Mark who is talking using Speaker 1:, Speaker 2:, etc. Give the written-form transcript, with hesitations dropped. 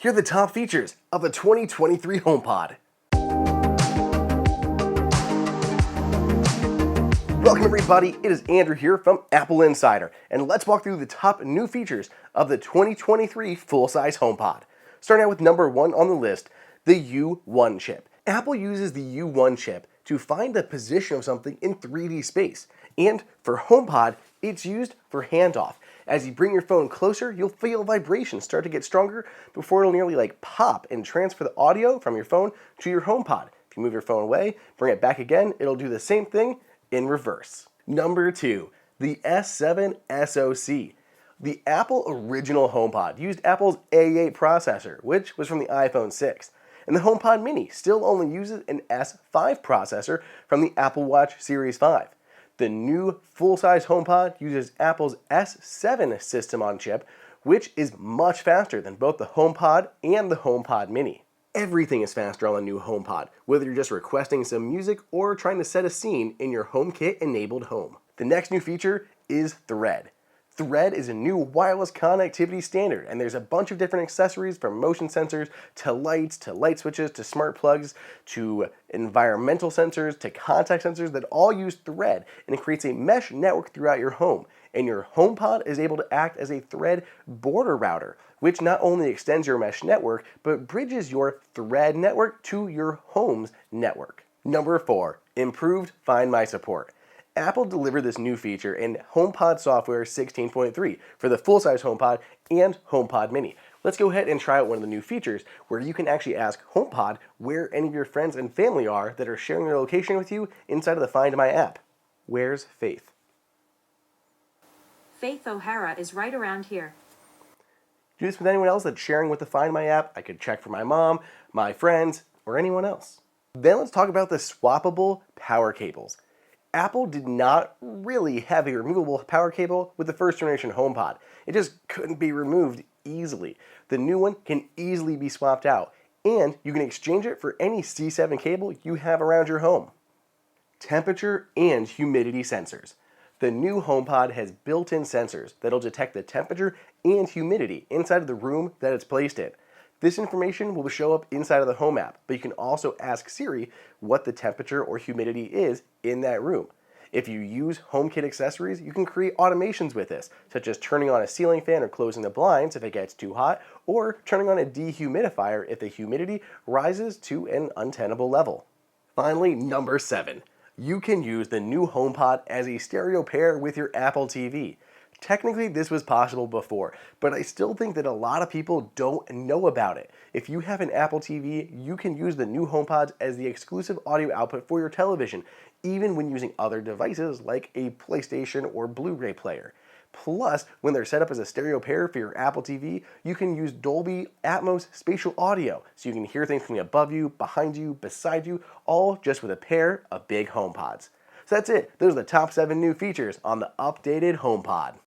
Speaker 1: Here are the top features of the 2023 HomePod. Welcome everybody, it is Andrew here from AppleInsider, and let's walk through the top new features of the 2023 full-size HomePod. Starting out with number 1 on the list, the U1 chip. Apple uses the U1 chip to find the position of something in 3D space, and for HomePod, it's used for handoff. As you bring your phone closer, you'll feel vibrations start to get stronger before it'll nearly like pop and transfer the audio from your phone to your HomePod. If you move your phone away, bring it back again, it'll do the same thing in reverse. Number 2, the S7 SoC. The Apple original HomePod used Apple's A8 processor, which was from the iPhone 6. And the HomePod Mini still only uses an S5 processor from the Apple Watch Series 5. The new full-size HomePod uses Apple's S7 system on chip, which is much faster than both the HomePod and the HomePod Mini. Everything is faster on the new HomePod, whether you're just requesting some music or trying to set a scene in your HomeKit-enabled home. The next new feature is Thread. Thread is a new wireless connectivity standard, and there's a bunch of different accessories from motion sensors to light switches to smart plugs to environmental sensors to contact sensors that all use Thread, and it creates a mesh network throughout your home. And your HomePod is able to act as a Thread border router, which not only extends your mesh network, but bridges your Thread network to your home's network. Number 4, improved Find My support. Apple delivered this new feature in HomePod software 16.3 for the full-size HomePod and HomePod Mini. Let's go ahead and try out one of the new features where you can actually ask HomePod where any of your friends and family are that are sharing their location with you inside of the Find My app. Where's Faith?
Speaker 2: Faith O'Hara is right around here.
Speaker 1: Do this with anyone else that's sharing with the Find My app. I could check for my mom, my friends, or anyone else. Then let's talk about the swappable power cables. Apple did not really have a removable power cable with the first generation HomePod. It just couldn't be removed easily. The new one can easily be swapped out, and you can exchange it for any C7 cable you have around your home. Temperature and humidity sensors. The new HomePod has built-in sensors that'll detect the temperature and humidity inside of the room that it's placed in. This information will show up inside of the Home app, but you can also ask Siri what the temperature or humidity is in that room. If you use HomeKit accessories, you can create automations with this, such as turning on a ceiling fan or closing the blinds if it gets too hot, or turning on a dehumidifier if the humidity rises to an untenable level. Finally, number 7. You can use the new HomePod as a stereo pair with your Apple TV. Technically, this was possible before, but I still think that a lot of people don't know about it. If you have an Apple TV, you can use the new HomePods as the exclusive audio output for your television, even when using other devices like a PlayStation or Blu-ray player. Plus, when they're set up as a stereo pair for your Apple TV, you can use Dolby Atmos spatial audio, so you can hear things coming above you, behind you, beside you, all just with a pair of big HomePods. So that's it. Those are the top 7 new features on the updated HomePod.